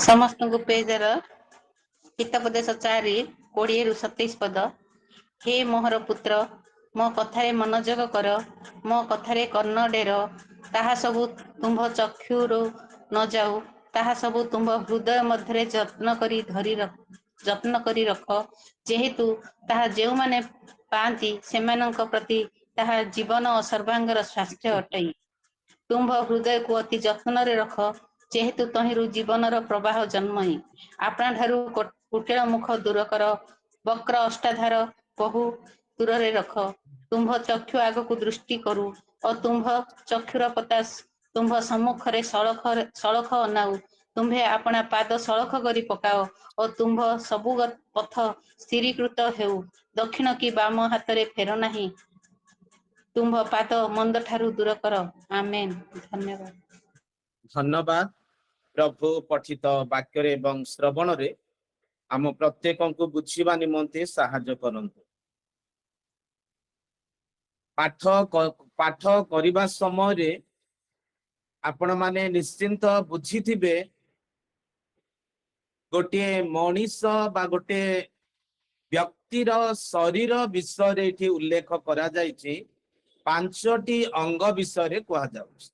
समस्त को पेजर हितोपदेश 4:20-27 पद। हे मोहर पुत्र मो कथारे मनोजग कर, मो कथारे कर्ण डेर, ताहा सबु तुम्भ चक्षुरु न जाऊ, ताहा सबु तुम्भ हृदय मध्य जत्न करी रख, जेहेतु ताहा जेउ माने पांती सेमानंक प्रति ताहा जीवन और सर्वांगर स्वास्थ्य अटई। तुम्भ हृदय को अति जत्न रे रख, जेहेतु तहिरु जीवनर प्रवाह जन्मई। आपना ठारू कुटिल मुख दूर कर, वक्र अष्टाधार बहु दूर रे रख। तुम्भ चक्षु आग को दृष्टि करू और तुम्भ चक्षुर पतास तुम्भ सम्मुख रे सड़ख अनाऊ। तुम्भे अपना पाद सड़ख करी पकाओ और तुम्भ सबु पथ स्थिरीकृत हेउ। दक्षिण की बाम हाथ रे फेर नहीं, तुम्भ पाद मंद ठारू दूर कर। आमेन। धन्यवाद। धन्यवाद। प्रभु पठित वाक्य एवं श्रवण रे आम प्रत्येक को बुझीबा निमंते साहाय्य करंतु। पाठ करिबा समय रे आपण माने निश्चिंत बुझीथिबे गोटे मनीष बा गोटे व्यक्तिर शरीर विषय रे एठी उल्लेख करा जायछि। 5टी अंग विषय रे कहा जाउछि।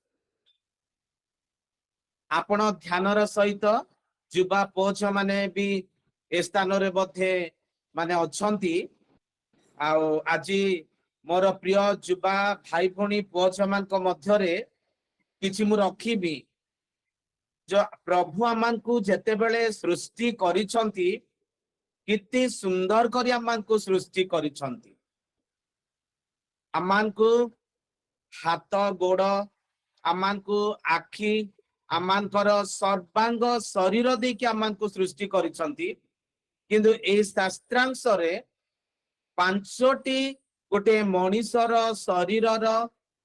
आपण ध्यानर सहित युवा पोच माने भी ए स्थान रे बधे माने अछंती। आज मोर प्रिय युवा भाई भणी पोच मान मध्य रे किछि मु रखिबी जो प्रभु आमान को जेते बेले सृष्टि करिसंती किति सुंदर करी आमान को सृष्टि करिसंती। आमान को हाथ गोड़, आमान को आखि, आमानकर सर्वांग शरीर देखि आमान को सृष्टि करिसंती। किंतु ए शास्त्रांश रे 5टी गोटे मनीषर शरीरर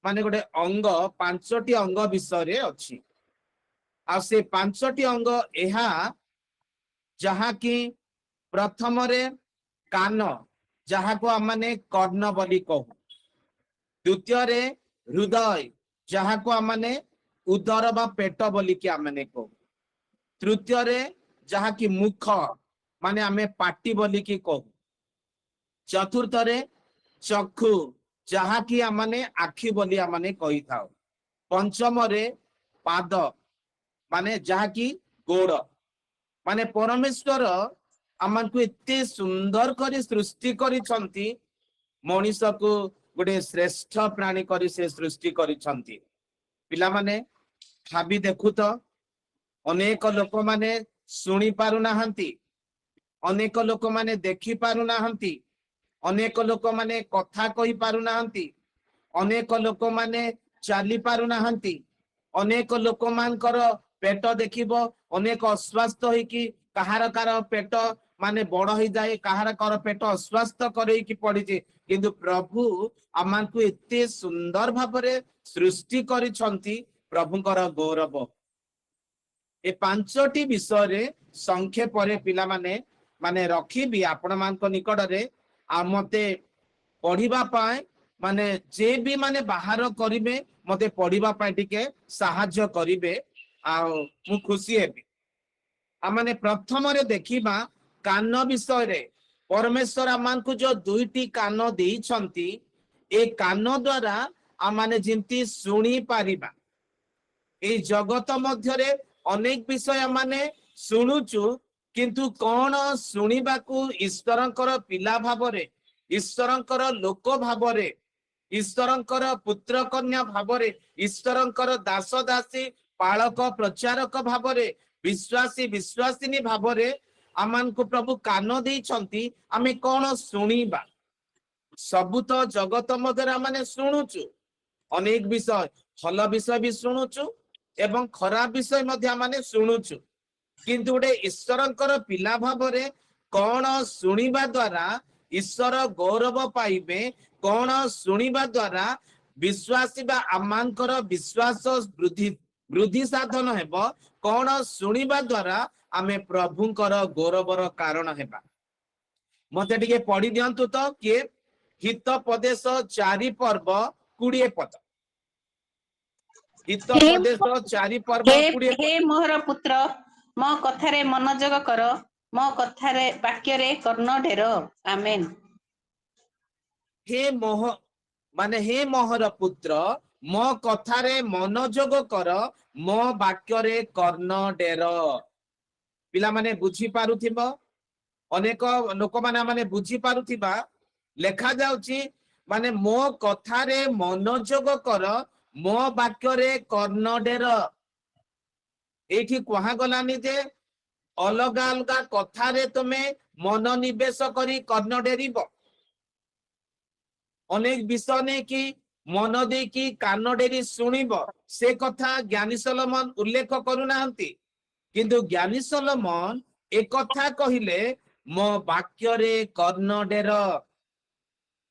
माने गोटे अंग 5टी अंग विषय रे अछि। आ से 5टी अंग एहा जहा कि प्रथम रे कान, जहा को आमाने कर्ण बोली कहू। द्वितीय रे हृदय, जहा को आमाने उदर बा पेट बोली कि आमाने कहू। तृतीय रे जहा कि मुख माने आमे पाटी बोली कि कहू। चतुर्थ रे चक्षु, जहा कि आमाने आखि बोली आमाने कहि थाओ। पंचम रे पाद माने जहा कि गोड़। माने परमेश्वर आमान को इतने सुंदर करी सृष्टि करिसंती। मनीष को गोटे श्रेष्ठ प्राणी करी से सृष्टि करिसंती। पिला माने भाबी देखु तो अनेक लोक माने सुनी पारु नाहंती, अनेक लोक माने देखि पारु नाहंती, अनेक लोक माने कथा कहि पारु नाहंती, अनेक लोक माने चाली पारु नाहंती, अनेक लोक मानकर पेट देखिबो अनेक अस्वास्थ्य होई कि कहार कार पेट माने बड़ हो जाए, कहार कार पेट अस्वास्थ्य करे कि पड़ी जे। किंतु प्रभु आमान को इतने सुंदर भाबरे सृष्टि करिसंती। प्रभुकर गौरव ए 5टी विषय रे संक्षेप रे पिला माने माने रखिबी आपण मान निकट रे। आ मते पढ़िबा पाए माने जे भी माने बाहर करिवे मते पढ़िबा पाए टिके सहाय्य करिवे। आ मु खुशी हेबी। आ माने प्रथम रे देखिबा कान विषय रे। परमेश्वर आमान को जो 2टी कान देइछंती, ए कान द्वारा आ माने जिंती सुनी पारिबा। ए जगत मध्य रे अनेक विषय माने सुनुचु, किंतु कौन सुनिबा को ईश्वरंकर पिला भावरे, ईश्वरंकर लोक भावरे, ईश्वरंकर पुत्र कन्या भावरे, ईश्वरंकर दास दासी पालक प्रचारक भावरे, विश्वासी विश्वासिनी भावरे आमान को प्रभु कान देइछंती। आमे कौन सुनिबा? सबु तो जगत मध्य माने सुनुचु, अनेक विषय भल विषय भी शुणुचु एवं खराब विषय मध्य माने शुणुचु। किंतु गोटे ईश्वरंकर पिला भावरे कौन शुणिबा द्वारा ईश्वर गौरव पाइबे, कौन शुणिबा द्वारा विश्वासी बा आमानकर विश्वास वृद्धि साधन हेबो, कौन शुणिबा द्वारा आमे प्रभुंकर गौरवर कारण हेबा। मते टिके पढ़ी दियंतु तो कि हितोपदेश 4 पर्व 20 पद। हितोपदेश 4 पर्व 20 हे मोहर पुत्र ମୋ କଥାରେ ମନୋଯୋଗ କର, ମୋ କଥାରେ ବାକ୍ୟରେ କର୍ଣ୍ଣ ଢେର। ଆମେନ୍। हे मोह ମାନେ हे ମୋହର ପୁତ୍ର, ମୋ କଥାରେ ମନୋଯୋଗ କର, ମୋ ବାକ୍ୟରେ କର୍ଣ୍ଣ ଡେର। ପିଲାମାନେ ବୁଝି ପାରୁଥିବ, ଅନେକ ଲୋକମାନେ ମାନେ ବୁଝି ପାରୁଥିବା ଲେଖା ଯାଉଛି ମାନେ ମୋ କଥାରେ ମନୋଯୋଗ କର, ମୋ ବାକ୍ୟରେ କର୍ଣ୍ଣ ଡେର। ଏଇଠି କୁହାଗଲାନି ଯେ ଅଲଗା ଅଲଗା କଥାରେ ତୁମେ ମନୋନିବେଶ କରି କର୍ଣ୍ଣ ଡେରିବ। ଅନେକ ବିଷୟ ନେଇକି ମନ ଦେଇକି କାନ ଡେରି ଶୁଣିବ, ସେ କଥା ଜ୍ଞାନୀ ସଲୋମନ ଉଲ୍ଲେଖ କରୁନାହାନ୍ତି। କିନ୍ତୁ ଜ୍ଞାନୀ ସଲୋମନ ଏକଥା କହିଲେ, ମୋ ବାକ୍ୟରେ କର୍ଣ୍ଣ ଡେର।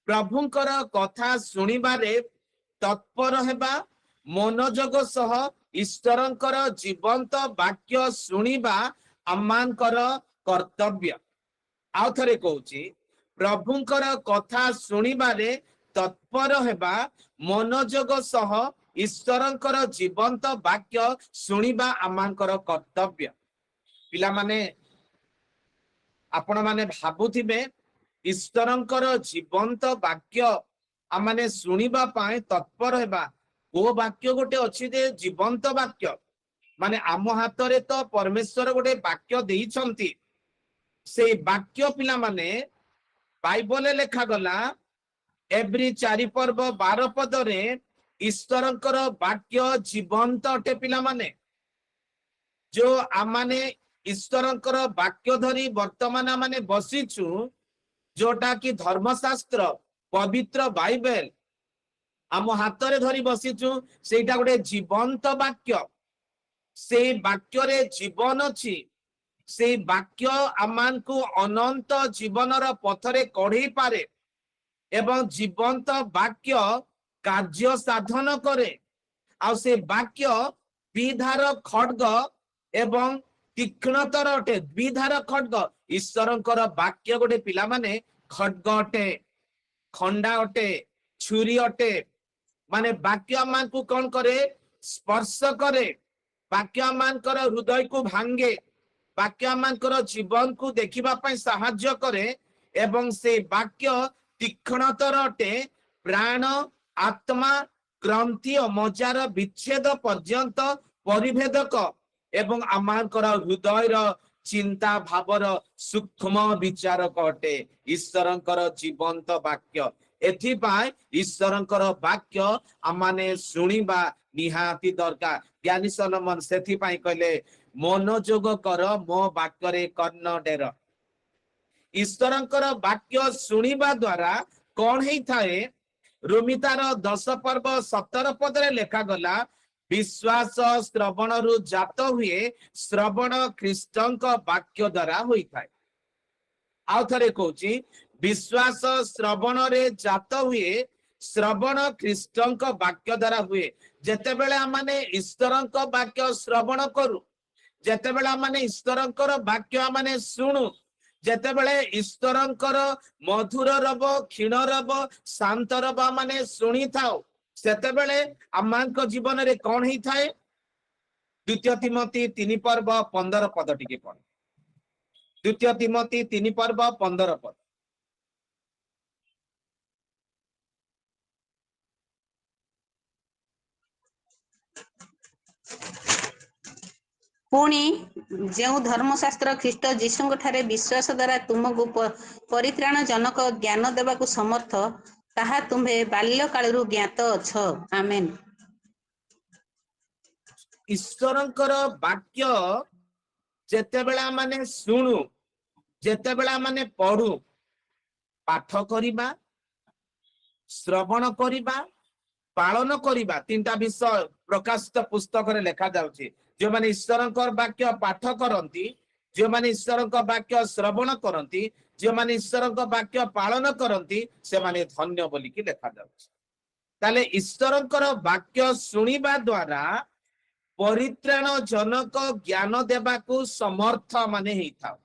ପ୍ରଭୁଙ୍କର କଥା ଶୁଣିବାରେ ତତ୍ପର ହେବା, ମନୋଯୋଗ ସହ ଈଶ୍ୱରଙ୍କର ଜୀବନ୍ତ ବାକ୍ୟ ଶୁଣିବା ଆମମାନଙ୍କର କର୍ତ୍ତବ୍ୟ। ଆଉ ଥରେ କହୁଛି, ପ୍ରଭୁଙ୍କର କଥା ଶୁଣିବାରେ ତତ୍ପର ହେବା, ମନୋଯୋଗ ସହ ଈଶ୍ୱରଙ୍କର ଜୀବନ୍ତ ବାକ୍ୟ ଶୁଣିବା ଆମମାନଙ୍କର କର୍ତ୍ତବ୍ୟ। ପିଲାମାନେ, ଆପଣ ମାନେ ଭାବୁଥିବେ ଈଶ୍ୱରଙ୍କର ଜୀବନ୍ତ ବାକ୍ୟ ଆମମାନେ ଶୁଣିବା ପାଇଁ ତତ୍ପର ହେବା। କୋଉ ବାକ୍ୟ ଗୋଟେ ଅଛି ଯେ ଜୀବନ୍ତ ବାକ୍ୟ? ମାନେ ଆମ ହାତରେ ତ ପରମେଶ୍ୱର ଗୋଟେ ବାକ୍ୟ ଦେଇଛନ୍ତି। ସେଇ ବାକ୍ୟ ପିଲାମାନେ ବାଇବଲରେ ଲେଖାଗଲା, ଏଭ୍ରି 4 ପର୍ବ 12 ପଦରେ ଈଶ୍ୱରଙ୍କର ବାକ୍ୟ ଜୀବନ୍ତ ଅଟେ। ପିଲାମାନେ, ଯୋଉ ଆମମାନେ ଈଶ୍ୱରଙ୍କର ବାକ୍ୟ ଧରି ବର୍ତ୍ତମାନ ମାନେ ବସିଛୁ, ଯୋଉଟା କି ଧର୍ମଶାସ୍ତ୍ର ପବିତ୍ର ବାଇବେଲ ଆମ ହାତରେ ଧରି ବସିଛୁ, ସେଇଟା ଗୋଟେ ଜୀବନ୍ତ ବାକ୍ୟ। ସେଇ ବାକ୍ୟରେ ଜୀବନ ଅଛି। ସେଇ ବାକ୍ୟ ଆମମାନଙ୍କୁ ଅନନ୍ତ ଜୀବନର ପଥରେ କଢେଇ ପାରେ ଏବଂ ଜୀବନ୍ତ ବାକ୍ୟ କାର୍ଯ୍ୟ ସାଧନ କରେ। ଆଉ ସେ ବାକ୍ୟ ଦ୍ବିଧାର ଖଡ୍ଗ ଏବଂ ତୀକ୍ଷ୍ଣତର ଅଟେ। ଦ୍ବିଧାର ଖଡ୍ଗ, ଈଶ୍ୱରଙ୍କର ବାକ୍ୟ ଗୋଟେ ପିଲାମାନେ ଖଡ୍ଗ ଅଟେ, ଖଣ୍ଡା ଅଟେ, ଛୁରୀ ଅଟେ। ମାନେ ବାକ୍ୟ ଆମମାନଙ୍କୁ କଣ କରେ? ସ୍ପର୍ଶ କରେ। ବାକ୍ୟ ଆମମାନଙ୍କର ହୃଦୟକୁ ଭାଙ୍ଗେ। ବାକ୍ୟ ଆମମାନଙ୍କର ଜୀବନକୁ ଦେଖିବା ପାଇଁ ସାହାଯ୍ୟ କରେ ଏବଂ ସେ ବାକ୍ୟ ତୀକ୍ଷ୍ଣତର ଅଟେ, ପ୍ରାଣ, ଆତ୍ମା, ଗ୍ରନ୍ଥି ଓ ମଜ୍ଜାର ବିଚ୍ଛେଦ ପର୍ଯ୍ୟନ୍ତ ପରିଭେଦକ ଏବଂ ଆମମାନଙ୍କର ହୃଦୟର ଚିନ୍ତା ଭାବର ସୂକ୍ଷ୍ମ ବିଚାରକ ଅଟେ। ଈଶ୍ୱରଙ୍କର ଜୀବନ୍ତ ବାକ୍ୟ। ଏଥିପାଇଁ ଈଶ୍ୱରଙ୍କର ବାକ୍ୟ ଆମମାନେ ଶୁଣିବା ନିହାତି ଦରକାର। ଜ୍ଞାନୀ ସଲୋମନ ସେଥିପାଇଁ କହିଲେ, ମନୋଯୋଗ କର, ମୋ ବାକ୍ୟରେ କର୍ଣ୍ଣ ଡେର। ଈଶ୍ୱରଙ୍କର ବାକ୍ୟ ଶୁଣିବା ଦ୍ୱାରା କଣ ହେଇଥାଏ? ରୋମୀ ତାର 10 ପର୍ବ 17 ପଦରେ ଲେଖାଗଲା, ବିଶ୍ୱାସ ଶ୍ରବଣରୁ ଜାତ ହୁଏ, ଶ୍ରବଣ ଖ୍ରୀଷ୍ଟଙ୍କ ବାକ୍ୟ ଦ୍ୱାରା ହୋଇଥାଏ। ଆଉ ଥରେ କହୁଛି, ବିଶ୍ୱାସ ଶ୍ରବଣରେ ଜାତ ହୁଏ, ଶ୍ରବଣ ଖ୍ରୀଷ୍ଟଙ୍କ ବାକ୍ୟ ଦ୍ୱାରା ହୁଏ। ଯେତେବେଳେ ଆମମାନେ ଈଶ୍ୱରଙ୍କ ବାକ୍ୟ ଶ୍ରବଣ କରୁ, ଯେତେବେଳେ ଆମମାନେ ଈଶ୍ୱରଙ୍କର ବାକ୍ୟ ଆମମାନେ ଶୁଣୁ, ଯେତେବେଳେ ଈଶ୍ୱରଙ୍କର ମଧୁର ରବ, କ୍ଷୀଣ ରବ, ଶାନ୍ତ ରବ ମାନେ ଶୁଣିଥାଉ, ସେତେବେଳେ ଆମମାନଙ୍କ ଜୀବନରେ କଣ ହେଇଥାଏ? ଦ୍ୱିତୀୟ ତିମୋଥୀ 3 ପର୍ବ 15 ପଦ ଟିକେ ପଢ। ଦ୍ୱିତୀୟ ତିମୋଥୀ 3 ପର୍ବ 15 ପଦ। ପୁଣି ଯେଉଁ ଧର୍ମଶାସ୍ତ୍ର ଖ୍ରୀଷ୍ଟ ଯୀଶୁଙ୍କ ଠାରେ ବିଶ୍ୱାସ ଦ୍ୱାରା ତୁମକୁ ପରିତ୍ରାଣ ଜନକ ଜ୍ଞାନ ଦେବାକୁ ସମର୍ଥ, ତାହା ତୁମ୍ଭେ ବାଲ୍ୟକାଳରୁ ଜ୍ଞାତ ଅଛ। ଆମେନ୍। ଈଶ୍ୱରଙ୍କର ବାକ୍ୟ ଯେତେବେଳେ ଆମମାନେ ଶୁଣୁ, ଯେତେବେଳେ ଆମମାନେ ପଢୁ, ପାଠ କରିବା, ଶ୍ରବଣ କରିବା, ପାଳନ କରିବା, 3ଟା ବିଷୟ ପ୍ରକାଶିତ ପୁସ୍ତକରେ ଲେଖା ଯାଉଛି। ଯେଉଁମାନେ ଈଶ୍ୱରଙ୍କ ବାକ୍ୟ ପାଠ କରନ୍ତି, ଯେଉଁମାନେ ଈଶ୍ୱରଙ୍କ ବାକ୍ୟ ଶ୍ରବଣ କରନ୍ତି, ଯେଉଁମାନେ ଈଶ୍ୱରଙ୍କ ବାକ୍ୟ ପାଳନ କରନ୍ତି, ସେମାନେ ଧନ୍ୟ ବୋଲିକି ଲେଖାଯାଉଛି। ତାହେଲେ ଈଶ୍ୱରଙ୍କର ବାକ୍ୟ ଶୁଣିବା ଦ୍ୱାରା ପରିତ୍ରାଣ ଜନକ ଜ୍ଞାନ ଦେବାକୁ ସମର୍ଥ ମାନେ ହେଇଥାଉ।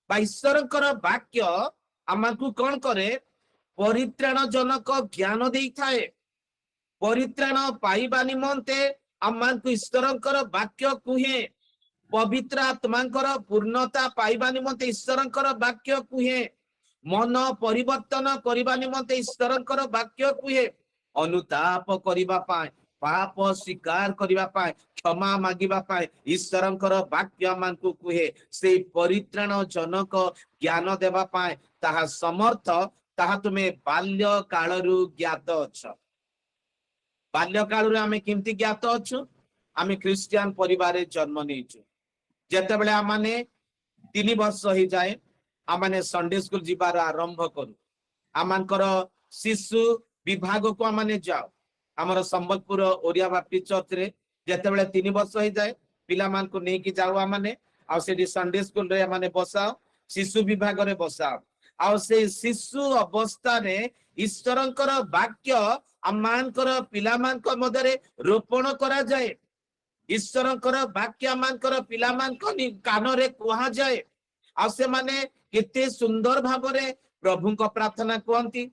ବା ଈଶ୍ୱରଙ୍କର ବାକ୍ୟ ଆମକୁ କଣ କରେ? ପରିତ୍ରାଣ ଜନକ ଜ୍ଞାନ ଦେଇଥାଏ। ପରିତ୍ରାଣ ପାଇବା ନିମନ୍ତେ ଆମମାନଙ୍କୁ ଈଶ୍ୱରଙ୍କର ବାକ୍ୟ କୁହେ। पवित्र आत्मांकर पूर्णता पाइबा निमंते ईश्वरंकर वाक्य कुहे मन परिवर्तन करबा निमंते ईश्वरंकर वाक्य कुहे अनुताप करबा पाए पाप स्वीकार करबा पाए क्षमा मागिबा पाए ईश्वरंकर वाक्य मानकु कुहे से परित्राण जनक ज्ञान देबा पाए ताहा समर्थ ताहा तुमे बाल्य कालरु ज्ञात अछ बाल्य कालरु आमे किमती ज्ञात अछु आमे क्रिश्चियन परिवार जन्म नेछु जेते बेले आमाने 3 वर्ष हो जाए आमाने संडे स्कूल जिबार आरंभ करू आमानकर शिशु विभाग को आमाने जाओ आमर संबलपुर ओरिया बाप्टिस्ट चर्च रे जेते बेले 3 वर्ष हो जाए पिला मान को नेकी जाओ आमाने आ सेडी संडे स्कूल रे आमाने बसाओ शिशु विभाग रे बसाओ आ से शिशु अवस्था रे ईश्वरंकर वाक्य आमानकर पिला मान को मदरे रोपण करा जाए ईश्वरंकर वाक्य मानकर पिला मान को कान रे कुहा जाए आ से माने केते सुंदर भाबरे प्रभु को प्रार्थना कहंती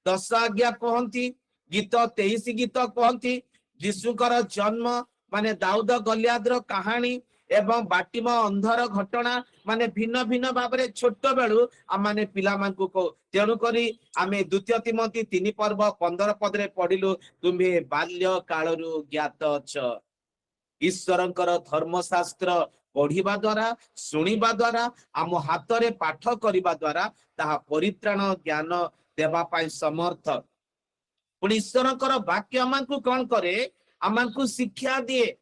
10 आज्ञा कहंती गीत 23 गीत कहंती यीशुकर जन्म माने दाऊद गलियादर कहानी एवं बाटिम अंधर घटना माने भिन्न भिन्न भाबरे छोट बेलु आमाने पिला मान को तेणु करी आमे द्वितीय तिमोथी 3 पर्व 15 पद रे पढिलु तुम्हे बाल्य कालरु ज्ञात छ ईश्वरंकर धर्मशास्त्र पढ़िबा द्वारा सुनिबा द्वारा आम हाथ रे पाठ करिबा द्वारा ताहा परित्राण ज्ञान देबा पाई समर्थ पुणी ईश्वरंकर वाक्य आमानकु कोन करे आमानकु शिक्षा दिए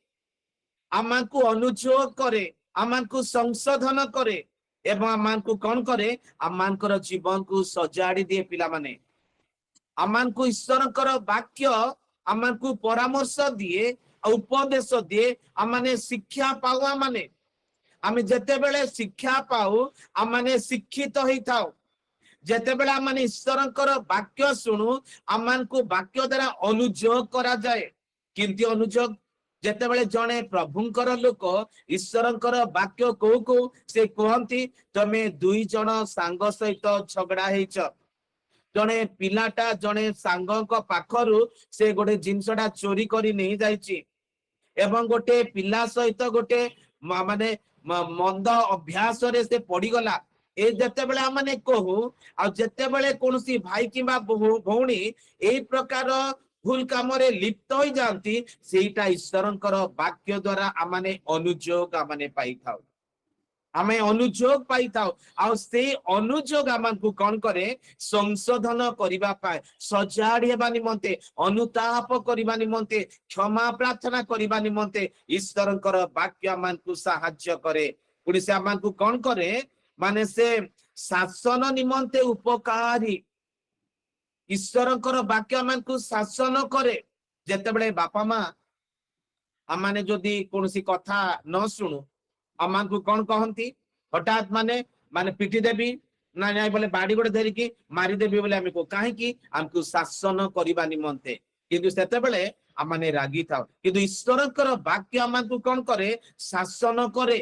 आमानकु अनुयोग करे आमानकु संशोधन करे एवं आमानकु कोन करे आमानकर जीवन को सजाड़ी दिए पिला माने आमानकु ईश्वरंकर वाक्य आमानकु परामर्श दिए उपदेश दिए आमाने शिक्षा पाऊ आमाने आमे जेते बेले शिक्षा पाऊ आमाने शिक्षित होई थाओ जेते बेले आमाने ईश्वरंकर वाक्य सुनु आमानकु वाक्य द्वारा अनुयोग करा जाए किंति अनुयोग जेते बेले जणे प्रभुंकर लोक ईश्वरंकर वाक्य को से कहंती तमे 2 जण सांग सहित झगड़ा हेच जणे पिलाटा जणे सांगक पाखरु से गोटे जिंसडा चोरी करी नहीं जाईची एवं गोटे पिला सहित गोटे माने मंद अभ्यास रे से पड़ी गला ए जते बेले आमाने कहू आ जते बेले कोनसी भाई किबा भौणी एई प्रकार भूल काम रे लिप्त होई जानती सेटा ईश्वरंकर वाक्य द्वारा आमाने अनुयोग आमाने पाई थाउ आमे अनुयोग पाई थाउ आ से अनुयोग आमानकु कोन करे संशोधन करिबा पाए सजाड़िबा निमंते अनुताप करिबा निमंते क्षमा प्रार्थना करिबा निमंते ईश्वरंकर वाक्य आमानकु सहाय्य करे पुनी से आमानकु कोन करे माने से शासन निमंते उपकारी ईश्वरंकर वाक्य आमानकु शासन करे जेते बेले बापा मां आमाने जदी कोनसी कथा न सुनु आमान को कौन कहती हठात माने माने पिटी देवी ना ना बोले बाड़ी गोटे धरिकी मारी देवी बोले आमे को काहे की हमको शासन करबा निमंते किंतु सेते बेले आमाने रागी थाओ किंतु ईश्वरकर वाक्य आमान को कौन करे शासन करे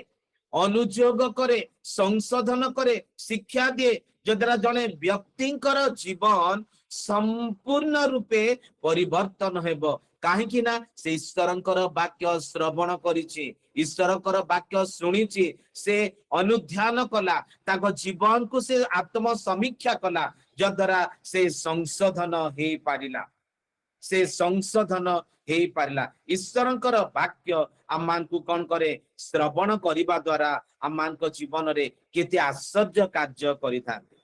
अनुयोग करे संशोधन करे शिक्षा दिए जद्वारा जने व्यक्तिंकर जीवन संपूर्ण रूपे परिवर्तन हेबो काहे ना से ईश्वरंकर वाक्य श्रवण करिछि ईश्वरंकर वाक्य सुनिछि से अनुध्यान कला ताको जीवन को से आत्म समीक्षा कला जद्वारा से संशोधन हे पारिला से संशोधन हे पारिला ईश्वरंकर वाक्य आमान को कोन करे श्रवण करिबा द्वारा आमान को जीवन रे केते आश्चर्य कार्य करिथांते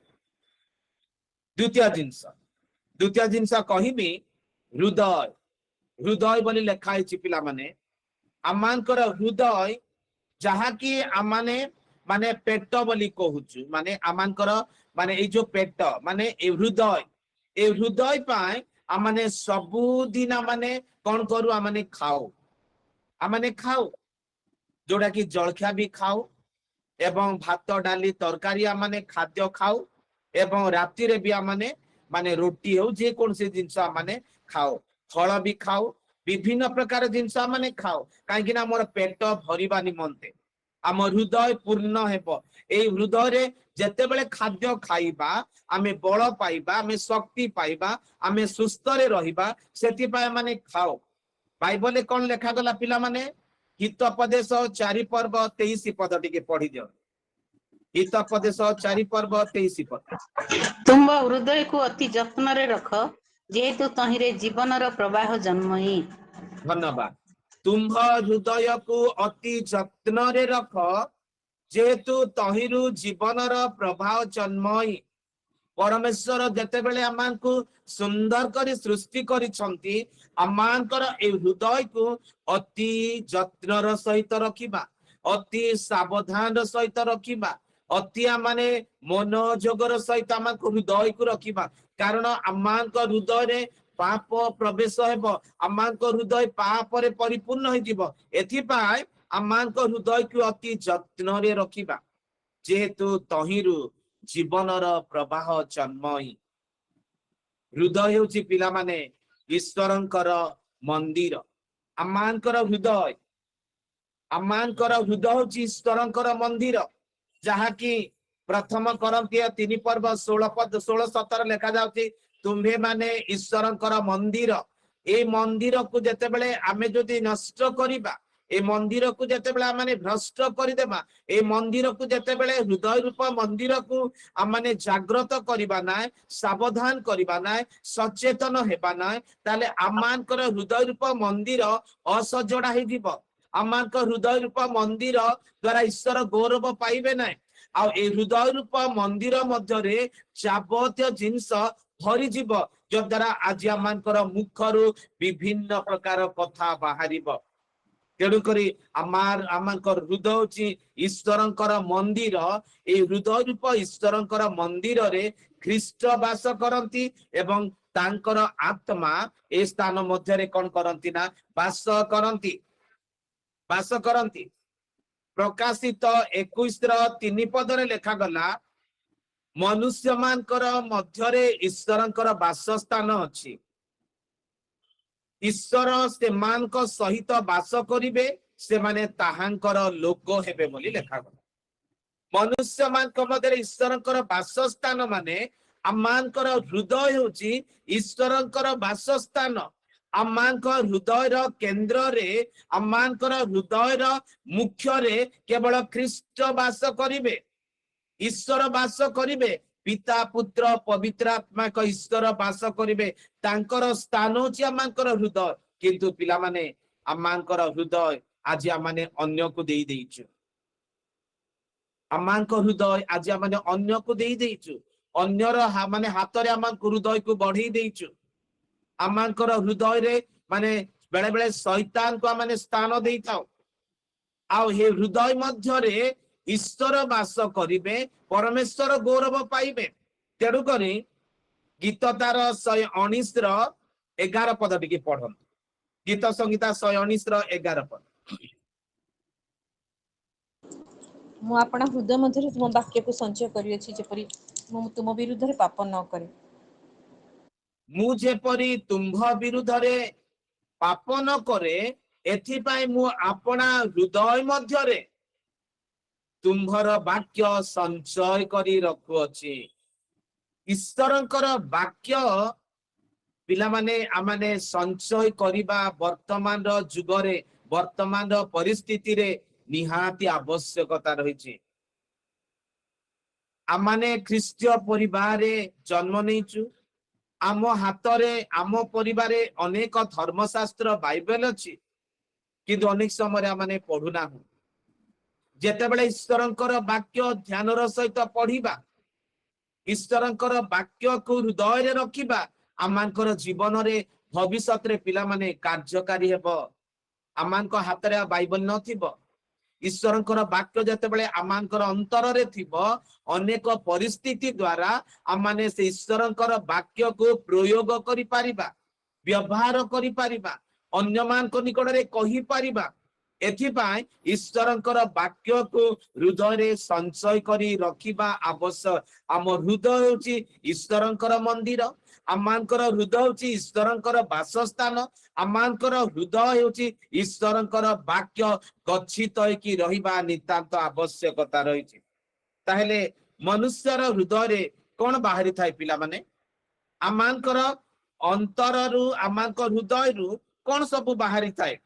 द्वितीय जिंस कहिबी हृदय हृदय बोली लेखा है पिला माने आमानकर हृदय जहा कि आमाने माने पेट बोली कहूचु माने आमानकर माने ए जो पेट माने ए हृदय पाए आमाने सबु दिन आमाने कोन करू आमाने खाओ जोड़ा कि जलखिया भी खाओ एवं भात डाली तरकारी आमाने खाद्य खाओ एवं राति रे भी आमाने माने रोटी हो जे कोन से जिंस आमाने खाओ फल भी खाओ विभिन्न प्रकार जिनस माने खाओ कहीं मोर पेट भरिबा निमंते आम हृदय पूर्ण हेबो ए हृदय रे जेते बेले खाद्य खाइबा आमे बल पाइबा आमे शक्ति पाइबा आमे सुस्थ रे रहिबा सेति पाए माने खाओ बाइबल कोन लेखा गला पिला माने हितोपदेश 4 पर्व 23 पद टिके पढ़ी दियो। हितोपदेश 4 पर्व 23 पद। ତୁମ୍ଭ ହୃଦୟକୁ ଅତି ଯତ୍ନରେ ରଖ ଯେହେତୁ ତହିଁରେ ଜୀବନର ପ୍ରବାହ ଜନ୍ମଇ। धन्यवाद। तुम्भ हृदय को अति जत्न रे रख जेहेतु तहिरु जीवनर प्रभाव जन्मई। परमेश्वर जेते बेले आमानकु सुंदर करी सृष्टि करिसंती आमानकर ए हृदय को अति जत्नर सहित रखिबा, अति सावधान सहित रखिबा, अति आमाने मनोजगर सहित आमानकु हृदय को रखिबा। कारण आमानकर हृदय रे पाप प्रवेश हेबो, आमानकर हृदय पाप रे परिपूर्ण होई जिवो। एथि पाई आमानकर हृदय को अति जत्न रे रखिबा जेहेतु तहिरु जीवनर प्रवाह जन्मई। हृदय होची पिला माने ईश्वरंकर मंदिर। आमानकर हृदय होची ईश्वरंकर मंदिर जहा कि प्रथम करंतिया 3 पर्व 16 पद 16 17 लिखा जाउची तुम्हे माने ईश्वरंकर मंदिर। ए मंदिर को जेते बेले आमे जदि नष्ट करिबा, ए मंदिर को जेते बेले आमे भ्रष्ट करि देबा, ए मंदिर को जेते बेले हृदय रूप मंदिर को आमे जागृत करिबा ना, सावधान करिबा ना, सचेतन हेबा ना, ताले आमानकर हृदय रूप मंदिर असजड़ा हे दिबो। आमानकर हृदय रूप मंदिर द्वारा ईश्वर गौरव पाइबे ना। आ ए हृदय रूप मंदिर मध्यरे जाबत्य जिंस भरी जीव जद्वारा आज आमानकर मुखरु विभिन्न प्रकार कथा बाहरिबो। तेणुकरी आमानकर हृदय होची ईश्वरंकर मंदिर। ए हृदय रूप ईश्वरंकर मंदिर रे ख्रीष्ट वास करंती एवं तांकर आत्मा ए स्थान मध्यरे कोन करंती ना वास करंती। प्रकाशित 21 र 3 पदरे लेखा गला मनुष्य मानकर मध्यरे ईश्वरंकर वासस्थान अछि। ईश्वर से मान को सहित वास करिवे, से माने ताहांकर लोक हेबे बोली लेखा गला। मनुष्य मान को मध्यरे ईश्वरंकर वासस्थान माने आमानकर हृदय होची ईश्वरंकर वासस्थान। आमानकर हृदय रो केंद्र रे, आमानकर हृदय रो मुख्य रे केवल ख्रीष्ट वास करिवे, ईश्वर वास करिवे। पिता पुत्र पवित्र आत्मा को ईश्वर वास करिवे। तांकर स्थान होची आमानकर हृदय। किंतु पिला माने आमानकर हृदय आज आमाने अन्य को देई देइछु। आमानकर हृदय आज आमाने अन्य को देई देइछु। अन्यर माने हाथ रे आमानकर हृदय को बढ़ी देइछु। आमानकर हृदय रे माने बेले बेले शैतान को आमाने स्थान देई थाउ। आ हे हृदय मध्य रे ईश्वर वास करिवे, परमेश्वर गौरव पाइबे। तेणु करी गीत तार 119 र 11 पद टिके पढ़न। गीत संगीता 119 र 11 पद। मु आपणा हृदय मध्य तुम वाक्य को संचय करियछि जेपरि मु तुम विरुद्ध रे पाप न करे। मु जेपरि तुम्भ विरुद्ध रे पाप न करे एथि पई मु आपणा हृदय मध्य रे तुम्भर वाक्य संचय करी रखुअछि। ईश्वरंकर वाक्य पिला माने आमाने संचय करिबा वर्तमान रो जुगरे, वर्तमान रो परिस्थिति रे निहाती आवश्यकता रहिछि। आमाने ख्रीष्टीय परिवार रे जन्म नेइछु। आम हातरे आम परिवार अनेक धर्मशास्त्र बाइबल अछि, किंतु अनेक समय आमाने पढु नाहु। जेतेबेले ईश्वरंकर वाक्य ध्यानर सहित पढ़िबा, ईश्वरंकर वाक्य को हृदय रे रखिबा, आमानकर जीवन रे भविष्यत रे पिला माने कार्यकारी हेबो। आमानक हाथ रे बाइबल नथिबो, ईश्वरंकर वाक्य जेतेबेले आमानकर अंतर रे थिबो, अनेक परिस्थिति द्वारा आमाने से ईश्वरंकर वाक्य को प्रयोग करि पारिबा, व्यवहार करि पारिबा, अन्य मान को निकट रे कहि पारिबा। एथिपाई ईश्वरंकर वाक्य को हृदय रे संचय करी रखिबा आवश्यक। आम हृदय होची ईश्वरंकर मंदिर, आमानकर हृदय होची ईश्वरंकर वासस्थान, आमानकर हृदय होची ईश्वरंकर वाक्य गच्छित होइकी रहिबा नितांत आवश्यकता रहिछि। ताहेले मनुष्यर हृदय रे कोन बाहरी थाई पिला माने? आमानकर अंतर रु आमानकर हृदय रु कोन सब बाहरी थाई?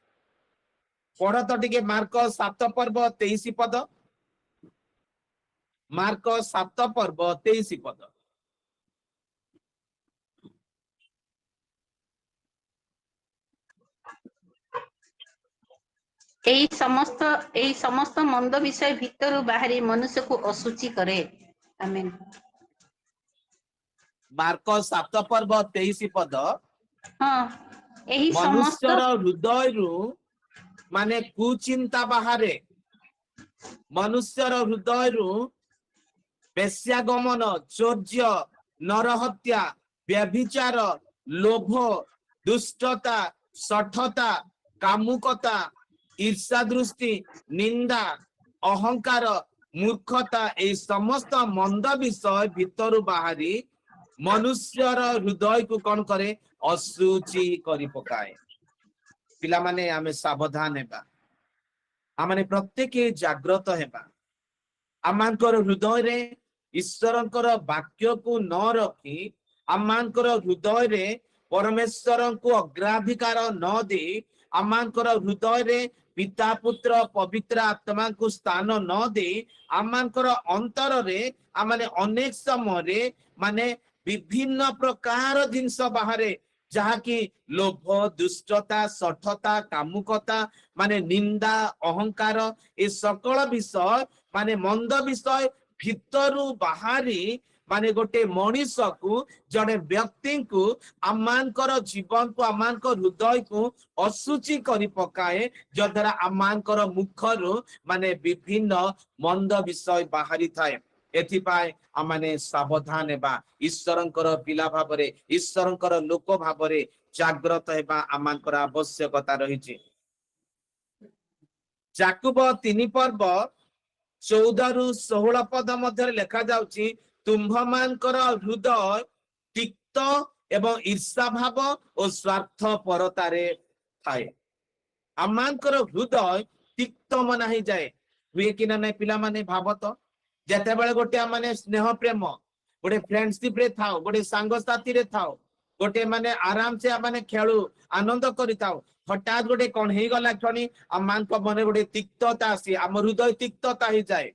पढ़ तो टिके मार्क 7 पर्व 23 पद, मार्क 7 पर्व 23 पद। এই সমস্ত মন্দ বিষয় ভিতরু বাহারি মনুষ্যକୁ ଅଶୁଚି करे। आमेन। मार्क 7 पर्व 23 पद, हाँ, यही समस्त मनुष्यर हृदय रु माने कुचिंता बाहरे, मनुष्यर हृदय रु बेश्यागमन, चौर्य, नरहत्या, व्यभिचार, लोभ, दुष्टता, शठता, कामुकता, ईर्षा दृष्टि, निंदा, अहंकार, मूर्खता, ए समस्त मंद विषय भीतर बाहरी मनुष्यर हृदय को कौन करे? अशुचि करि पकाए। पिला माने आमे सावधान हेबा, आमे प्रत्येक जागृत हेबा। आमांकर हृदय रे ईश्वरंकर वाक्य को न रखी आमांकर हृदय रे परमेश्वर को अग्राधिकार न दे आमांकर हृदय रे पिता पुत्र पवित्र आत्मा को स्थान न दे आमांकर अंतर रे आमाने अनेक समय रे माने विभिन्न प्रकार जिनस बाहरे जहा कि लोभ, दुष्टता, शठता, कामुकता, माने निंदा, अहंकार, ए सकल विषय माने मंद विषय भितरु बाहरी माने गोटे मनीष को जड़े व्यक्ति को आमांकर जीवन को आमांकर हृदय को अशुचि करि पकाए, जद्वारा आमांकर मुखरु माने विभिन्न मंद विषय बाहरी थाए। एथिपाई आमाने सावधान हेबा, ईश्वरंकर पिला भाबरे, ईश्वरंकर लोक भाबरे जागृत हेबा आमांकर आवश्यकता रहिछि। याकूब 3 पर्व 14 रु 16 पद मध्य लिखा जाउछि, तुम्भमानकर हृदय तिक्त एवं ईर्षा भाव और स्वार्थ परतारे थाए। आमांकर हृदय तिक्त मना ही जाए हुए कि ना नहीं पिला माने भावत जेते बेले गोटे माने स्नेह प्रेम गोटे फ्रेंडशिप रे थाओ, गोटे सांग साथी रे थाओ, गोटे माने आराम से माने खेलु आनंद करि थाओ, हठात गोटे कोन हे गला क्षणी आमांक मने गोटे तिक्तता आसी, आम हृदय तिक्तता ही जाए,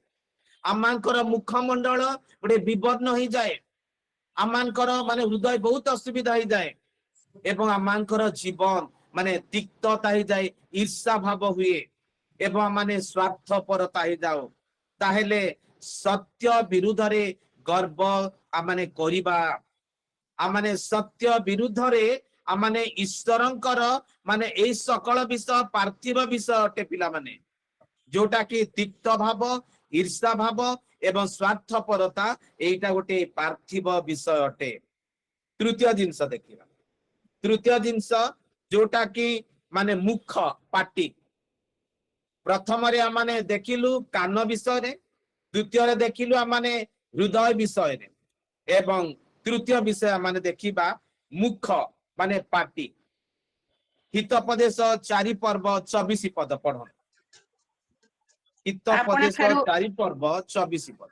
आमांकर मुखमंडल गोटे विवर्ण ही जाए, आमांकर माने हृदय बहुत असुविधा ही जाए एवं आमांकर जीवन माने तिक्तता ही जाए, ईर्षा भाव हुए एवं माने स्वार्थपरता ही जाओ। ताहेले सत्य विरुद्ध रे गर्व आमाने करिबा, आमाने सत्य विरुद्ध रे आमाने ईश्वरंकर माने ए सकल विषय पार्थिव विषय अटे पिला माने, जोटा कि तिक्त भाव, ईर्षा भाव एवं स्वार्थपरता एटा गोटे पार्थिव विषय अटे। तृतीय जिंस देखिबा, तृतीय जिंस जोटा कि माने मुख पाटी, प्रथम रे आमाने देखिलु कान विषय रे, द्वितीय रे देखिलु आमाने हृदय विषय रे एवं तृतीय विषय आमाने देखिबा मुख माने पाटी। हितोपदेश 4 पर्व 24 पद पढ़ो। हितोपदेश 4 पर्व 24 पद।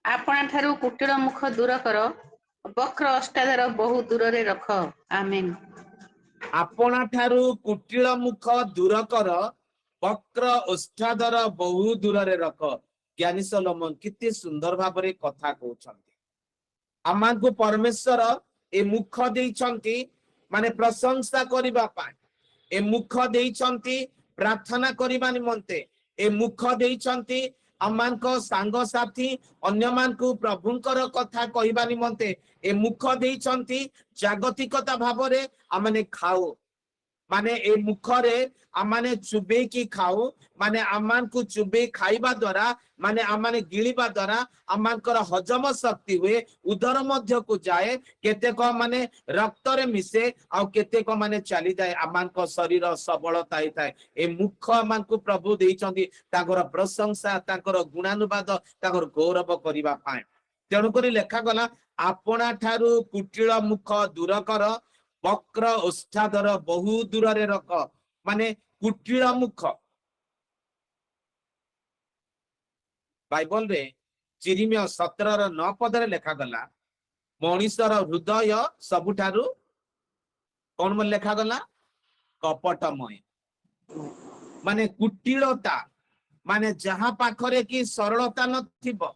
आपण ठारू कुटिल मुख दूर कर, वक्र अष्टादर बहु दूर रे रख। आमेन। आपण ठारू कुटिल मुख दूर कर, वक्र ओष्ठादर बहु दूर रे रख। ज्ञानी सोलोमन कितने सुंदर भाव रे कथा कहउछंती। आमांकु परमेश्वर ए मुख देइछंती माने प्रशंसा करिबा पाए, ए मुख देइछंती प्रार्थना करिबा निमंते, ए मुख देइछंती आमांको सांग साथी अन्य मानकु प्रभुंकर कथा कहिबा निमंते, ए मुख देइछंती जागतिकता भाव रे आमाने खाओ, माने ए मुखरे आमाने चुबे की खाओ, माने आमान को चुबे खाइबा द्वारा माने आमाने गिलिबा द्वारा आमानकर हजम शक्ति हुए, उदर मध्य को जाए, केतेक माने रक्त रे मिसे आ केतेक माने चली जाए, आमानक शरीर सबलता ही थाए। ए मुख आमान को प्रभु देइछंती ताकर प्रशंसा, ताकर गुणानुवाद, ताकर गौरव करिबा पाए। तेणु करी लेखा गला, आपणा ठारू कुटिल मुख दूर कर, वक्र ओष्ठादर बहु दूर रे रख। माने कुटिल मुख बाइबल रे चिरिमिय 17:9 पदरे लेखा गला, मनीषर हृदय सबुठारू कौन मन लेखा गला? कपटमय। माने कुटिलता माने जहाँ पाखरे कि सरलता नथिबो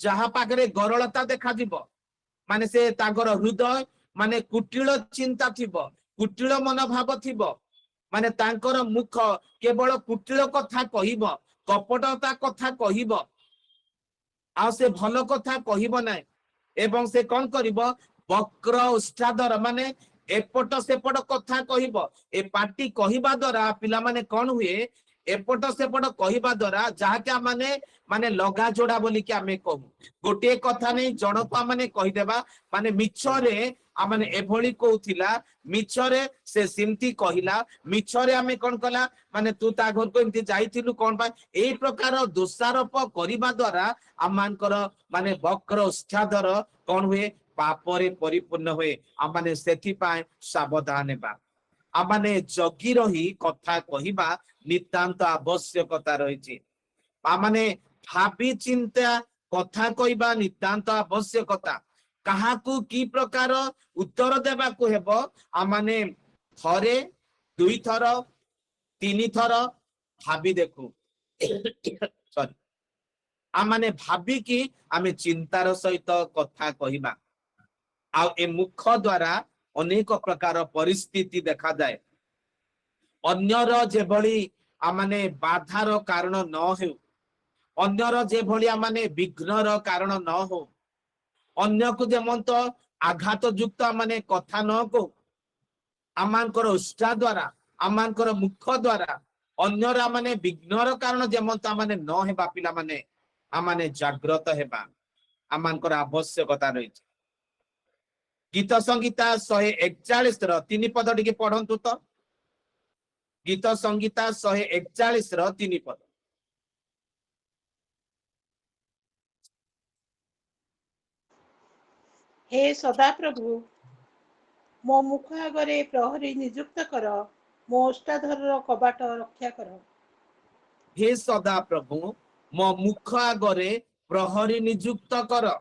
जहाँ पाखरे गरलता देखा दिबो माने से तागर हृदय माने कुटिल चिंता थिबो कुटिल मनोभाव थिबो माने तांकर मुख केवल कुटिल कथा कहिबो कपटता कथा कहिबो आ से भल कथा कहिबो नै एवं से कौन करिबो वक्र उष्ठादर माने एपट सेपट कथा कहिबो ए पार्टी कहिबा द्वारा पिला माने कौन हुए एपट सेपट कहिबा द्वारा जहा माने माने लगा जोड़ा बोली कि आमे कहू गोटे कथा नै जनक माने कहिदेबा माने मिछरे आ माने एभली कहउथिला मिछरे से सिमती कहिला मिछरे आमे कोन कला माने तू ता घर को एमती जाइथिलु कोन बा एई प्रकार दोषारोप करिबा द्वारा आमानकर माने वक्र उच्छादर कोन हुए पापरे परिपूर्ण हुए आमाने सेथि पाए सावधान हेबा आमाने जगी रही कथा कहिबा नितांत आवश्यकता रहिछि आमाने भाबी चिंता कथा कहिबा नितांत आवश्यकता काहाकू की प्रकार उत्तर देबा को हेबो आमाने थरे दुई थर तीन थर भाबी देखू सॉरी आमाने भाबी कि आमे चिंतार सहित कथा कहिबा आ ए मुख द्वारा अनेक प्रकार परिस्थिति देखा जाए अन्यर जेभली आमाने बाधार कारण न हेउ अन्यर जेभली आमाने विघ्नर कारण न हो अन्य को जेमंत आघात युक्त माने कथा न को आमानकर उष्टा द्वारा आमानकर मुख द्वारा अन्यर माने विघ्नर कारण जेमंत माने न हेबा पिला माने आमाने जागृत हेबा आमानकर आवश्यकता रही गीत संगीता 141 र 3 पद टिके पढंतु तो गीत संगीता 141 र 3 पद हे सदा प्रभु मो मुख आगरे प्रहरी नियुक्त कर मो ओष्ठाधर कबाट रक्षा कर हे सदा प्रभु मो मुख आगरे प्रहरी नियुक्त कर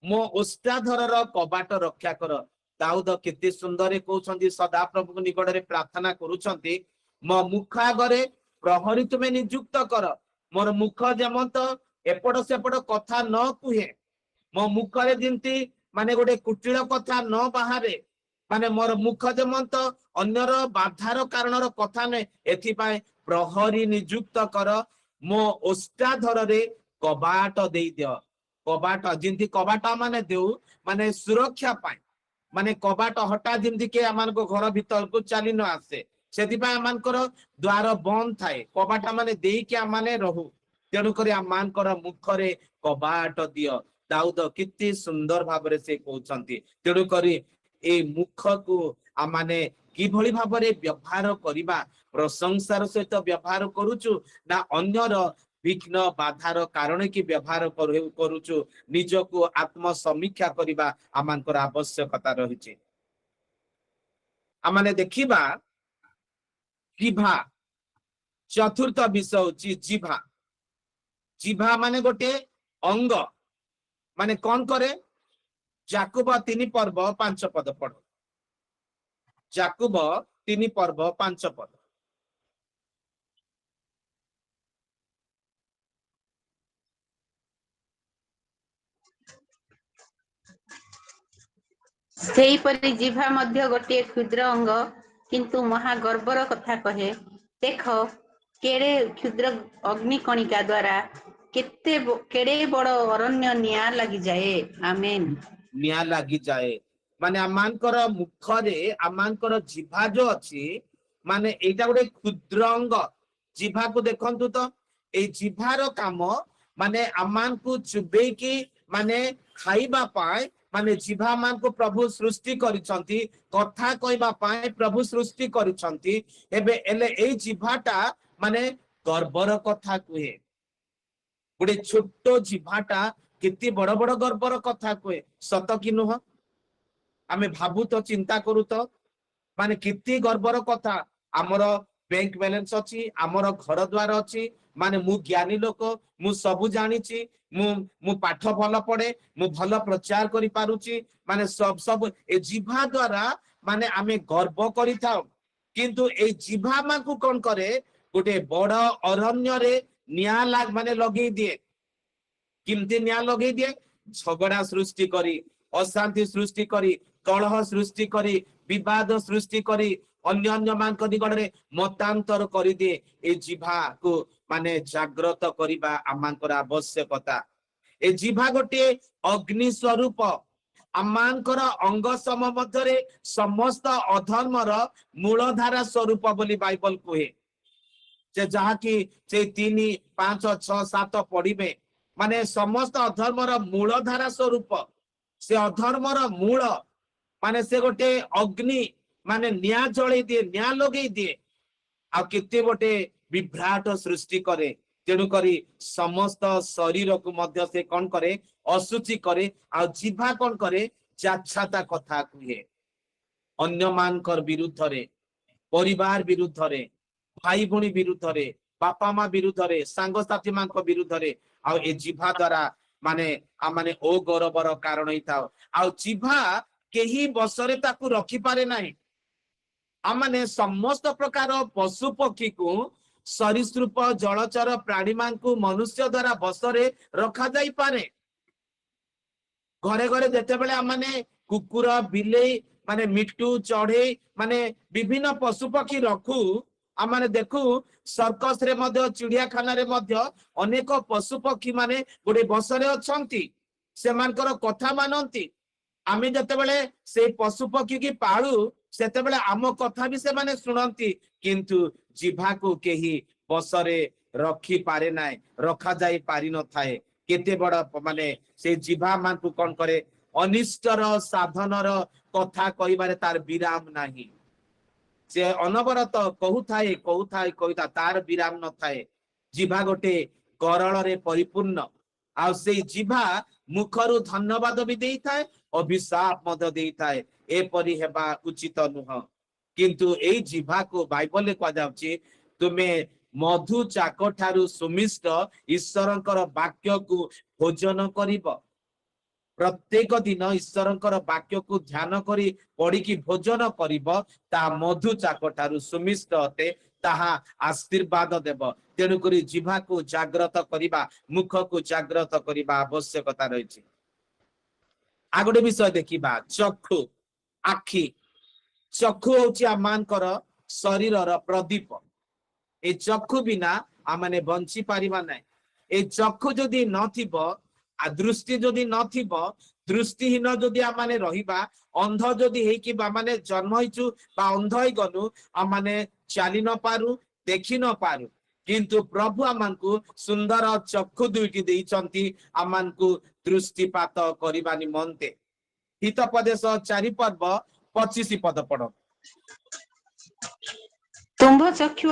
मो ओष्ठाधर कबाट रक्षा कर दाऊद केते सुंदर कहउछंती सदा प्रभु निकट रे प्रार्थना करूछंती मो मुख आगरे प्रहरी तुमे नियुक्त कर मोर मुख जेमंत एपट सेपट कथा न कुहे मो मुख रे जिंती माने गोटे कुटिल कथा न बाहरे माने मोर मुख जेमंत अन्यर बाधार कारणर कथा ने एथि पाए प्रहरी नियुक्त कर मो ओष्ठाधर रे कबाट देई दियो कबाट जिंती कबाट माने देउ माने सुरक्षा पाए माने कबाट हटा जिंती के आमान को घर भीतर को चली न आसे सेति पाए आमान कर द्वार बंद थाए कबाट माने देई के आमाने रहू तेनु करी आमान कर मुख रे कबाट दियो दाऊद किति सुंदर भाबरे से कहउछंती तेनु करी ए मुख को आमाने किभली भाबरे व्यवहार करिबा प्रशंसार सहित व्यवहार करूचु ना अन्यर विघ्न बाधार कारण की व्यवहार करूचु निजको आत्म समीक्षा करिबा आमानकर आवश्यकता रहिछि आमाने देखिबा जिभा चतुर्थ विषय होछि जिभा जिभा माने गोटे अंग माने कौन करे जाकुब 3 पर्व 5 पद पढ़ जाकुब 3 पर्व 5 पद सेही परि जिभा मध्य गोटे क्षुद्र अंग किंतु महागर्वर कथा कहे देख केड़े क्षुद्र अग्निकणिका द्वारा केड़े बड़ अरण्य निया लगी जाए आमेन निया लगी जाए माने आमानकर मुख रे आमानकर जिभा जो अछि माने एटा गोटे क्षुद्र अंग जिभा को देखंतु तो ए जिभार काम माने आमान को चुबे की माने खाइबा पाए माने जिभा मान को प्रभु सृष्टि करिसंती कथा कहबा पाए प्रभु सृष्टि करिसंती एबे एले ए जिभाटा माने गर्वर कथा कुहे गोटे छोटो जिभाटा केते बड़ बड़ गर्वर कथा कुहे सत कि नुह आमे भाबु तो चिंता करू तो माने केते गर्वर कथा हमर बैंक बैलेंस अछि हमर घर द्वार अछि माने मु ज्ञानी लोक मु सब जानिछि मु पाठ भल पढ़े मु भल प्रचार करि पारुछि माने सब ए जिभा द्वारा माने आमे गर्व करि थाउ किंतु ए जिभा मा को कोन करे गोटे बड़ अरण्य निया लाग माने लगे दिए किमती निया लगे दिए झगड़ा सृष्टि करी अशांति सृष्टि करी कलह सृष्टि करी विवाद सृष्टि करी अन्य अन्य मान निकट में मतांतर कर दिए ए जिभा को माने जागृत करबा आमांकर आवश्यकता ए जिभा गोटे अग्नि स्वरूप आमांकर अंग सम मध्य समस्त अधर्मर मूलधारा स्वरूप बोली बाइबल कहे जे जहा कि से 3, 5, 6, 7 पढ़िबे माने समस्त अधर्मर मूलधारा स्वरूप से अधर्मर मूल माने से गोटे अग्नि माने निया जळै दिए निया लगे दिए आ केते गोटे विभ्राट सृष्टि करे तेणु करी समस्त शरीर को मध्य से कौन करे असुचि करे आ जिभा कौन करे जाच्छाता कथा कहे अन्य मानकर विरुद्ध रे परिवार विरुद्ध रे भाई भूणी विरुद्ध रे बापा माँ विरुद्ध रे सांग साथी मान विरुद्ध रे आ ए जिभा द्वारा माने आ माने ओ गौरवर कारण ही था आ जिभा केही बसरे ताकू रखी पारे नाही आ माने समस्त प्रकार पशु पक्षी को सरीसृप जलचर प्राणी मान को मनुष्य द्वारा बसरे रखा जाई पारे घरे घरे जेते बेले आ माने कुकुर बिलेई माने मिट्टू चढ़े माने विभिन्न पशु पक्षी रखू आ माने देखू सर्कस रे मध्य चिड़ियाखाना रे मध्य अनेक पशु पक्षी माने गोटे बसरे अछंती से मानकर कथा मानंती आमे जते बेले से पशु पक्षी की पाळू सेते बेले आम कथा भी से माने सुनंती किंतु जिभा को केही बसरे रखी पारे नाय रखा जाई पारि न थाए केते बड़ माने से जिभा मान को कोन करे अनिष्टर साधनर कथा कहिबारे तार विराम नाही से अनवरत कहूथा तार विराम न थाए जिभा गोटे करल रे परिपूर्ण आ से जिभा मुखरु धन्यवाद भी देई थाए अभिशाप मध्य देई थाए एपरि हेबा उचित नुह किंतु ए जिभा को बाइबल ले कह जाउची तुमे मधु चाक ठारू सुमिष्ट ईश्वरंकर वाक्य को भोजन करिब प्रत्येक दिन ईश्वरंकर वाक्य को ध्यान करी पढ़ी की भोजन करिब ता मधु चाक ठारू सुमिष्ट अते ताहा आशीर्वाद देव तेणु करी जिभा को जागृत करिबा मुख को जागृत करिबा आवश्यकता रही आ गोटे विषय देखिबा चक्षु आखि चक्षु होची आमानकर शरीरर प्रदीप ए चक्षु बिना आमाने बंची पारिबा नै ए चक्षु जदि नथिबो आ दृष्टि जदि नथिबो दृष्टिहीन जदि आमाने रहिबा अंध जदि हे कि माने जन्म हिचु बा अंध ही गनु आमाने चाली न पारु देखि न पारु किंतु प्रभु आमानकु सुंदर चक्षु दुईटी देइचंती आमानकु दृष्टिपात करिबा निमंते हितोपदेश 4 पर्व 25 पद पढ़ तुम्भ चक्षु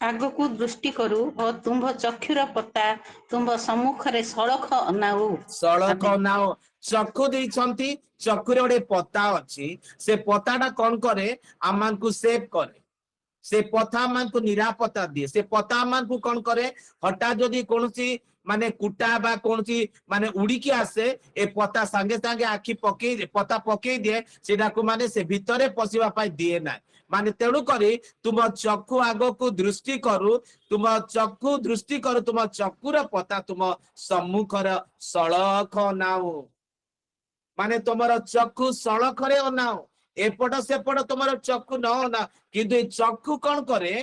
आगकू दृष्टि करू और तुम्भ चक्षुर पता तुम्भ सम्मुख रे सड़क अनाऊ चक्षु देइचंती चक्षुरे गोटे पता अछि से पताटा कोन करे आमानकु सेव करे से पथा मान को निरापत्ता दिए से पता मान को कौन करे हटा जदि कोनसी माने कुटा बा कोनसी माने उड़ी की आसे ए पता संगे संगे आखि पके पता पके दिए सेटा को माने से भितरे पसिबा पाई दिए ना माने तेणु करी तुम चक्षु आगो को दृष्टि करू तुम चक्षु दृष्टि करू तुम चक्षुर पता तुम सम्मुखर सड़क नाउ माने तुमर चक्षु सड़क रे अनाओ एपट सेपट तुम चक्षु न किंतु चक्षु कौन करे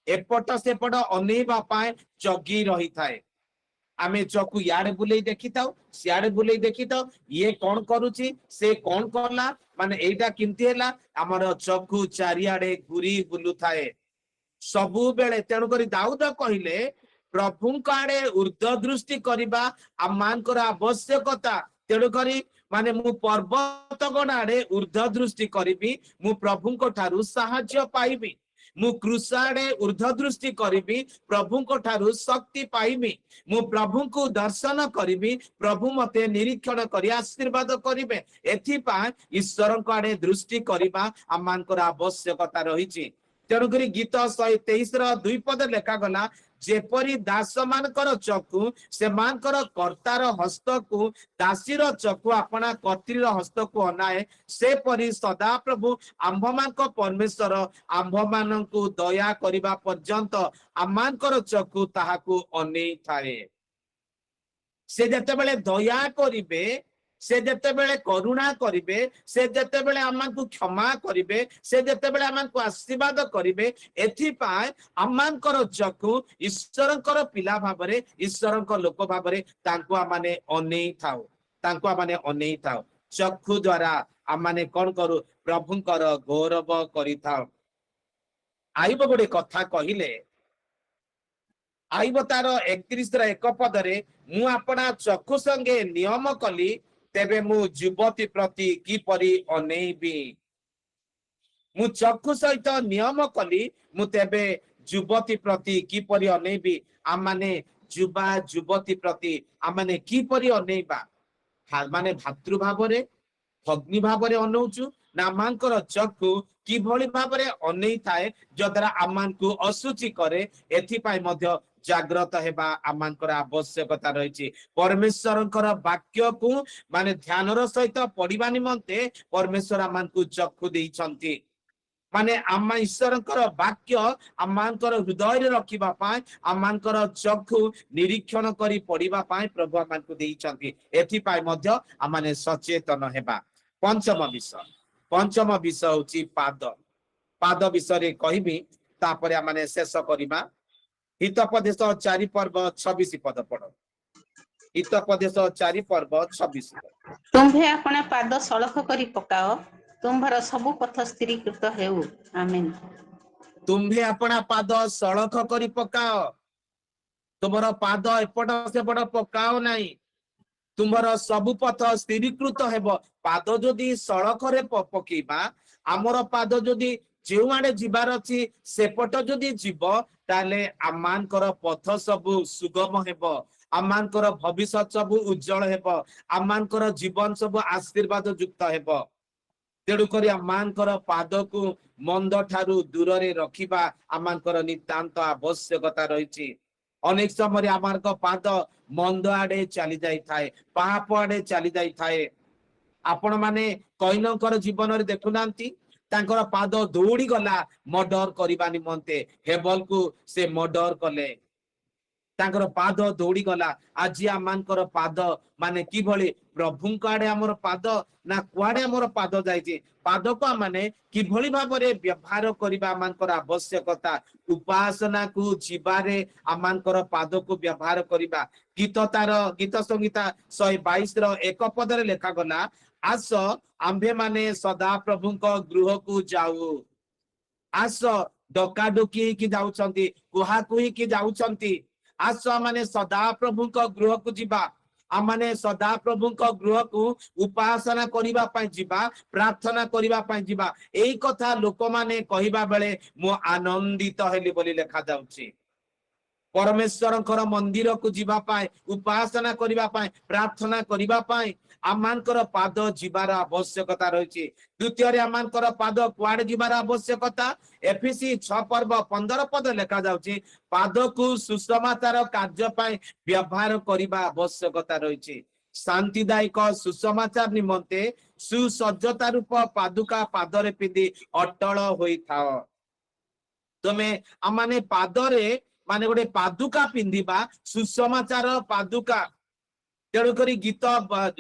एपट सेपट अनेवा पाए जगी रही थाए आमे चक्षु याडे बुले देखि थाउ सियाडे बुले देखि थाउ ये कौन करूची से कौन करला माने एटा किंती हैला हमर चक्षु चारियाडे घुरी बुलु थाए सबु बेले तेणु करी दाऊद कहिले प्रभुଙ୍କ आडे ऊर्ध्व दृष्टि करिबा आमानकर आवश्यकता तेणु करी माने मु पर्वत गणाडे ऊर्ध्व दृष्टि करिबी मु प्रभुଙ୍କ ठारू साहाय्य पाइबी मु क्रूसाडे ऊर्ध्व दृष्टि करिबी प्रभुଙ୍କ ठारू शक्ति पाइबी मु प्रभु को दर्शन करिबी प्रभु मते निरीक्षण करी आशीर्वाद करिबे एथि पा ईश्वरଙ୍କ आडे दृष्टि करिबा आमानकर आवश्यकता रहिछि तेणु करी गीत 123 रो 2 पद लेखा गला जेपरी दास मानकर चकु से मानकर कर्तार हस्त को दासीर चकु अपना कर्तिर हस्त को अनाए से परी सदा प्रभु आम्भ मानक परमेश्वर आम्भ मानकु दया करिबा पर्यंत आमानकर चकु ताहाकु अनेई थाए। से जेतेबेले दया करिबे से जेतेबेले करुणा करिबे से जेतेबेले आमानकु क्षमा करिबे से जेतेबेले आमानकु आशीर्वाद करिबे एथि पाए आमानकर चकु ईश्वरंकर पिला भाबरे ईश्वरंकर लोक भाबरे तांकु आमाने अनेई थाउ तांकु आमाने अनेई थाउ। चक्षु द्वारा आमाने कोन करू प्रभुंकर गौरव करिथाउ। आइब गोटे कथा कहिले आइब तार 31 रा एक पदरे मु अपना चक्षु संगे नियम कली तेबे मु युवती प्रति किपरि अनेइबी। मु चक्षु सहित नियम कली मु तेबे युवती प्रति किपरि अनेइबी। आमाने युवा युवती प्रति आमाने किपरि अनेइबा माने भातृभावरे भग्नी भावरे अनौचु ना आमानकर चक्षु किभଳି भावरे अनेई थाए जद्वारा आमानकु असुचि करे एथिपाई मध्य जाग्रत हेबा आमानकर आवश्यकता रही। परमेश्वरंकर वाक्य को माने ध्यानर सहित पढ़िबा निमंते परमेश्वर आमानकु चक्षु देइछंती। माने आमा ईश्वरंकर वाक्य आमानकर हृदय रे रखिबा पाए आमानकर चक्षु निरीक्षण करी पढ़िबा पाए प्रभु आमानकु देइछंती। एथिपाई मध्य आमाने सचेतन हेबा। पंचम विषय होची पाद। पाद विषय रे कहिबी तापरे आमाने शेष करिबा। हितोपदेश 4 पर्व 26 पद पढ़। हितोपदेश 4 पर्व 26। तुम्भे अपना पाद सड़क करी पकाओ तुम्भर सबु पथ स्थिरीकृत हेउ। आमेन। तुम्भे अपना पाद सड़क करी पकाओ तुमर पाद एपट सेपट पकाओ नहीं तुम्हारा सबु पथ स्थिरीकृत हेब। पाद जदि सड़क रे पकेबा आमर पाद जदि जो आड़े जीवार अच्छी सेपट जदि जीव ताले आमानकर पथ सबु सुगम हेब आमानकर भविष्यत सबु उज्जवल हेब आमानकर जीवन सबु आशीर्वाद युक्त हेब। तेणु करी आमानकर पाद को मंद ठारू दूर रे रखिबा आमानकर नितांत आवश्यकता रही। अनेक समय आमार पाद मंद आड़े चली जाई थाए पाप आड़े चली जाई थाए। आपण माने कईनकर जीवन रे देखुनांती तांकर पाद दौड़ी गला मर्डर करबा निमंते हेबल को से मर्डर कले तांकर पाद दौड़ी गला। आज आमानकर पाद माने कि भली प्रभुंक आड़े आमर पाद ना कुआड़े आमर पाद जाइछि पाद को माने कि भली भाबरे व्यवहार करबा आमानकर आवश्यकता। उपासना को जीवारे आमानकर पाद को व्यवहार करबा। गीत संगीता 122 रो 1 पदरे लेखा गला आस आंभे माने सदा प्रभुंक गृह को जाऊ। आस डका डुकी की जाउछंती कुहा कुही की जाउछंती आस माने सदा प्रभुंक गृह को जीवा। आमाने सदा प्रभुंक गृह को उपासना करिबा पई जीवा प्रार्थना करिबा पई जीवा। एई कथा लोक माने कहिबा बेले मो आनंदित हेली बोली लेखा जाउछि। परमेश्वरंकर मंदिर को जीवा पाए उपासना करिबा पाए प्रार्थना करिबा पाए आमानकर पाद जीवार आवश्यकता रही। द्वितीय रे आमानकर पाद कुआडे जीवार आवश्यकता। एफिसी 6 पर्व 15 पद लेखा जाउछि पाद को सुसमाचार कार्य पाए व्यवहार करिबा आवश्यकता रही। शांतिदायक सुसमाचार निमंते सुसज्जता रूप पादुका पादरे पिंदी अटल होई थाओ। तमे आमाने पादरे माने गोटे पादुका पिंधिबा सुसमाचार पादुका। तेणु करी गीत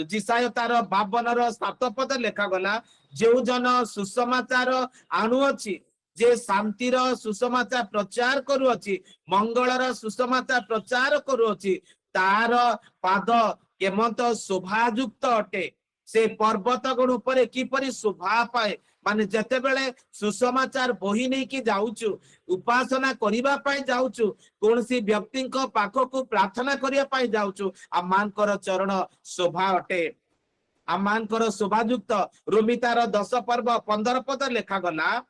जिसाय तार 52 7 पद लेखा गला जो जन सुसमाचार आणु अछि जे शांतिर सुसमाचार प्रचार करू अछि मंगलर सुसमाचार प्रचार करू अछि तार पाद केमंत शोभायुक्त अटे। से पर्वत गुण ऊपर किपरि शोभा पाए माने जते बेले सुसमाचार बही नहीं कि जाउछु उपासना करिबा पाई जाउछु कोनसी व्यक्ति को पाखो को प्रार्थना करिया पाई जाउछु आमानकर चरण शोभा अटे आमानकर शोभायुक्त। रोमितार 10 पर्व 15 पद लेखा गला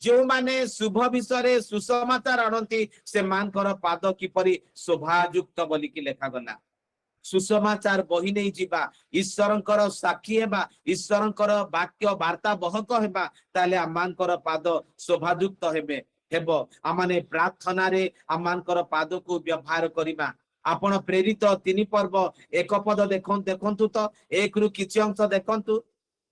जो माने शुभ विषय सुसमाचार आणंती से मानकर पाद किपरि शोभायुक्त बोली कि लेखा गला। सुसमाचार बही नहीं जीवा ईश्वरंकर साक्षी हेबा ईश्वरंकर वाक्य वार्ता बहक हेबा ताले आमानकर पाद शोभायुक्त हेबे। ହେବ ଆମମାନେ ପ୍ରାର୍ଥନାରେ ଆମମାନଙ୍କର ପାଦକୁ ବ୍ୟବହାର କରିବା। ଆପଣ ପ୍ରେରିତ 3 ପର୍ବ 1 ପଦ ଦେଖନ୍ତୁ ତ 1 ରୁ କିଛି ଅଂଶ ଦେଖନ୍ତୁ।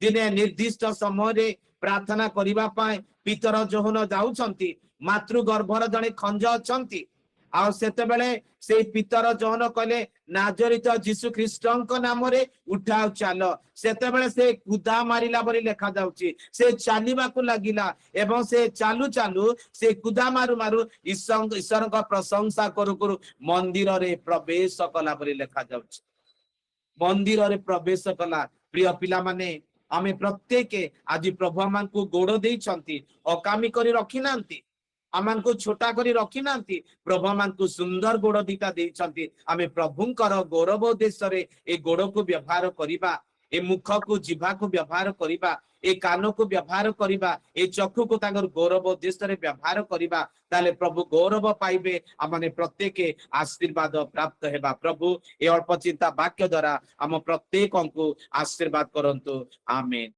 ଦିନେ ନିର୍ଦ୍ଦିଷ୍ଟ ସମୟରେ ପ୍ରାର୍ଥନା କରିବା ପାଇଁ ପିତର ଯୋହନ ଯାଉଛନ୍ତି। ମାତୃ ଗର୍ଭର ଜଣେ ଖଞ୍ଜ ଅଛନ୍ତି। ଆଉ ସେତେବେଳେ ସେଇ ପିତର ଯୋହନ କହିଲେ ନାଜରିତ ଯୀଶୁ ଖ୍ରୀଷ୍ଟଙ୍କ ନାମରେ ଉଠାଉ ଚାଲ। ସେତେବେଳେ ସେ କୁଦା ମାରିଲା ବୋଲି ଲେଖା ଯାଉଛି। ସେ ଚାଲିବାକୁ ଲାଗିଲା ଏବଂ ସେ ଚାଲୁ ଚାଲୁ ସେ କୁଦା ମାରୁ ମାରୁ ଈଶ୍ୱରଙ୍କ ପ୍ରଶଂସା କରୁ କରୁ ମନ୍ଦିରରେ ପ୍ରବେଶ କଲା ବୋଲି ଲେଖା ଯାଉଛି। ମନ୍ଦିରରେ ପ୍ରବେଶ କଲା। ପ୍ରିୟ ପିଲାମାନେ, ଆମେ ପ୍ରତ୍ୟେକ ଆଜି ପ୍ରଭୁ ଆମକୁ ଗୋଡ଼ ଦେଇଛନ୍ତି, ଅକାମୀ କରି ରଖିନାହାନ୍ତି, ଆମକୁ ଛୋଟା କରି ରଖିନାହାନ୍ତି। ପ୍ରଭୁ ଆମକୁ ସୁନ୍ଦର ଗୋଡ଼ ଦିଟା ଦେଇଛନ୍ତି। ଆମେ ପ୍ରଭୁଙ୍କର ଗୌରବ ଉଦ୍ଦେଶ୍ୟରେ ଏ ଗୋଡ଼କୁ ବ୍ୟବହାର କରିବା, ଏ ମୁଖକୁ ଜିଭାକୁ ବ୍ୟବହାର କରିବା, ଏ କାନକୁ ବ୍ୟବହାର କରିବା, ଏ ଚକ୍ଷୁକୁ ତାଙ୍କର ଗୌରବ ଉଦ୍ଦେଶ୍ୟରେ ବ୍ୟବହାର କରିବା। ତାହେଲେ ପ୍ରଭୁ ଗୌରବ ପାଇବେ, ଆମମାନେ ପ୍ରତ୍ୟେକ ଆଶୀର୍ବାଦ ପ୍ରାପ୍ତ ହେବା। ପ୍ରଭୁ ଏ ଅଳ୍ପ ଚିନ୍ତା ବାକ୍ୟ ଦ୍ୱାରା ଆମ ପ୍ରତ୍ୟେକଙ୍କୁ ଆଶୀର୍ବାଦ କରନ୍ତୁ। ଆମେନ୍।